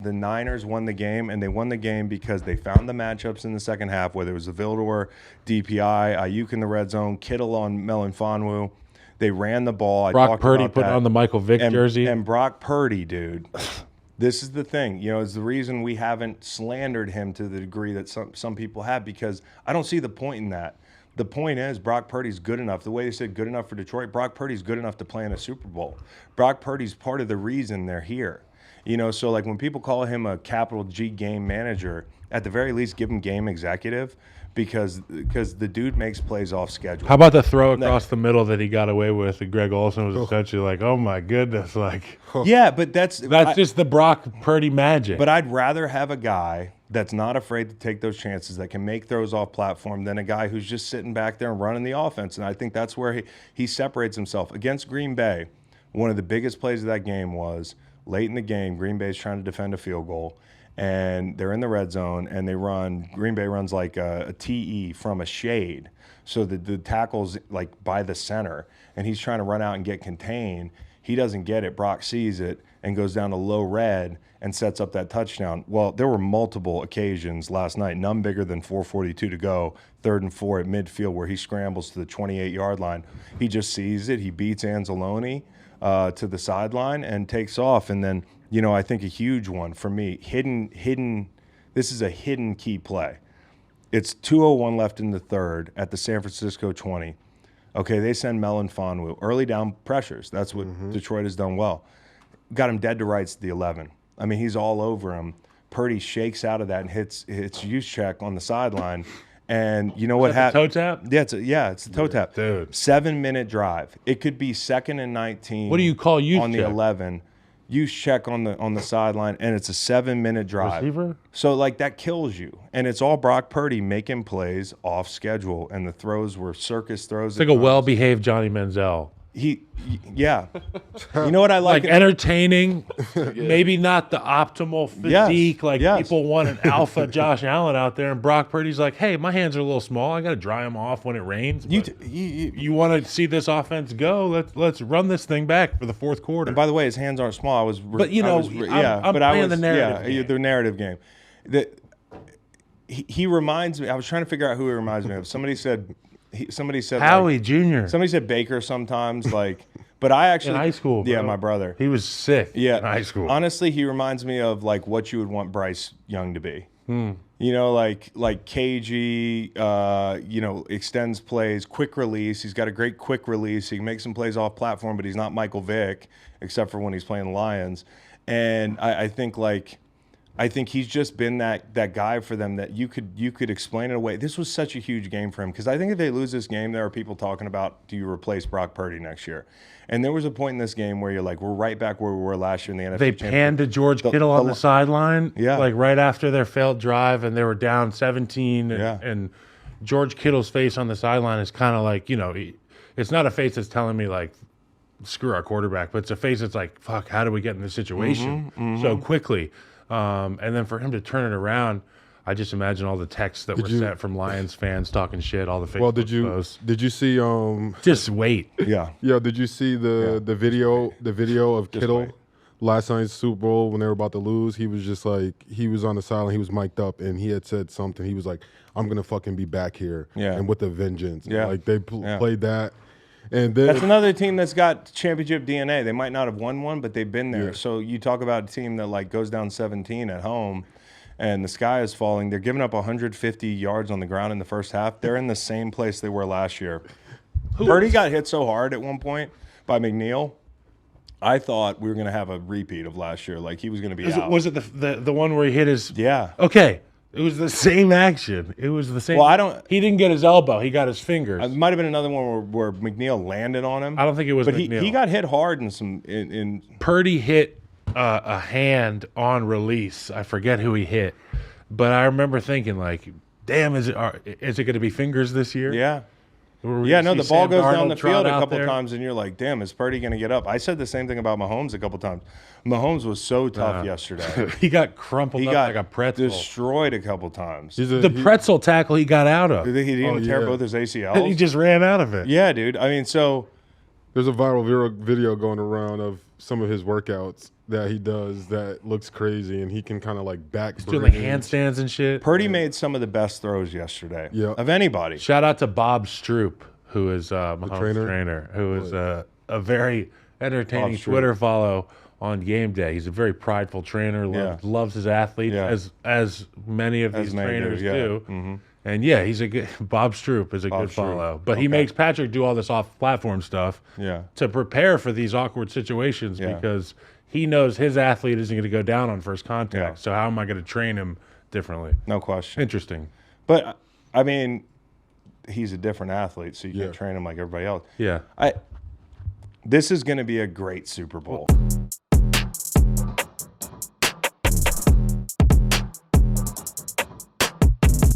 The Niners won the game, and they won the game because they found the matchups in the second half, whether it was the Vildor, DPI, Ayuk in the red zone, Kittle on Melanfonwu. They ran the ball. Brock Purdy putting on the Michael Vick jersey. And Brock Purdy, dude. This is the thing. You know, it's the reason we haven't slandered him to the degree that some people have, because I don't see the point in that. The point is Brock Purdy's good enough. The way they said good enough for Detroit, Brock Purdy's good enough to play in a Super Bowl. Brock Purdy's part of the reason they're here. You know, so like when people call him a capital G game manager, at the very least give him game executive, because the dude makes plays off schedule. How about the throw across the middle that he got away with? And Greg Olsen was essentially like, "Oh my goodness!" Like, yeah, but that's just the Brock Purdy magic. But I'd rather have a guy that's not afraid to take those chances, that can make throws off platform, than a guy who's just sitting back there and running the offense. And I think that's where he separates himself. Against Green Bay, one of the biggest plays of that game was late in the game. Green Bay's trying to defend a field goal, and they're in the red zone, and Green Bay runs like a TE from a shade. So the tackle's like by the center, and he's trying to run out and get contained. He doesn't get it. Brock sees it and goes down to low red and sets up that touchdown. Well, there were multiple occasions last night, none bigger than 4:42 to go, 3rd and 4 at midfield, where he scrambles to the 28-yard line. He just sees it. He beats Anzalone to the sideline and takes off. And then, you know, I think a huge one for me, hidden. This is a hidden key play. It's 2:01 left in the third at the San Francisco 20. Okay, they send Melanfonwu. Early down pressures. That's what Detroit has done well. Got him dead to rights to the 11. I mean, he's all over him. Purdy shakes out of that and hits Juszczyk on the sideline. And you know what happened? Toe tap? Yeah, it's a toe tap. Dude. 7-minute drive. It could be 2nd and 19. What do you call Juszczyk? On the 11. Juszczyk on the sideline, and it's a 7-minute drive. Receiver? So, like, that kills you. And it's all Brock Purdy making plays off schedule, and the throws were circus throws. It's like a well-behaved Johnny Manziel. Yeah. You know what I like? Like entertaining, maybe not the optimal physique. People want an alpha Josh Allen out there, and Brock Purdy's like, hey, my hands are a little small. I got to dry them off when it rains. You want to see this offense go? Let's run this thing back for the fourth quarter. And by the way, his hands aren't small. I'm playing the narrative game. The narrative game. He reminds me. I was trying to figure out who he reminds me of. Somebody said Howie Jr. Somebody said Baker sometimes, like, but I actually in high school. Bro. Yeah, my brother. He was sick. Yeah, in high school. Honestly, he reminds me of like what you would want Bryce Young to be. You know, like cagey. You know, extends plays, quick release. He's got a great quick release. He can make some plays off platform, but he's not Michael Vick, except for when he's playing the Lions. And I think he's just been that guy for them that you could explain it away. This was such a huge game for him, because I think if they lose this game, there are people talking about, do you replace Brock Purdy next year? And there was a point in this game where you're like, we're right back where we were last year in the NFC They Championship. panned to George Kittle on the sideline, yeah, like right after their failed drive, and they were down 17. And George Kittle's face on the sideline is kind of like, you know, it's not a face that's telling me like, screw our quarterback, but it's a face that's like, fuck, how do we get in this situation so quickly? And then for him to turn it around, I just imagine all the texts that were sent from Lions fans talking shit, all the Facebook posts. Did you see just wait. Yeah, did you see the video of Kittle last night's Super Bowl when they were about to lose? He was just like, he was on the sideline, he was mic'd up, and he had said something. He was like, I'm gonna fucking be back here and with a vengeance. Like they played that. And then, that's another team that's got championship DNA. They might not have won one, but they've been there. Yeah. So you talk about a team that like goes down 17 at home, and the sky is falling. They're giving up 150 yards on the ground in the first half. They're in the same place they were last year. Purdy got hit so hard at one point by McNeil. I thought we were going to have a repeat of last year. Like he was going to be out. Was it the one where he hit his? Yeah. Okay. It was the same action. It was the same. Well, he didn't get his elbow. He got his fingers. It might have been another one where McNeil landed on him. I don't think it was McNeil. But he got hit hard in Purdy hit a hand on release. I forget who he hit. But I remember thinking, like, damn, is it going to be fingers this year? Yeah. The ball goes down the field a couple times, and you're like, damn, is Purdy going to get up? I said the same thing about Mahomes a couple times. Mahomes was so tough yesterday. He got crumpled up like a pretzel. Destroyed a couple times. The pretzel tackle he got out of. He didn't tear both his ACLs. And he just ran out of it. Yeah, dude. I mean, so. There's a viral video going around of some of his workouts that he does that looks crazy, and he can kind of like back doing like handstands and shit. Purdy made some of the best throws yesterday of anybody. Shout out to Bob Stroop, who is Mahomes' trainer, who is a very entertaining Twitter follow on game day. He's a very prideful trainer, loves his athletes, as many of these trainers do. Mm-hmm. And he's a good Bob Stroop is a good follow. But he makes Patrick do all this off-platform stuff to prepare for these awkward situations because he knows his athlete isn't going to go down on first contact. So how am I going to train him differently? No question. Interesting. But I mean, he's a different athlete, so you can't train him like everybody else. Yeah. This is going to be a great Super Bowl.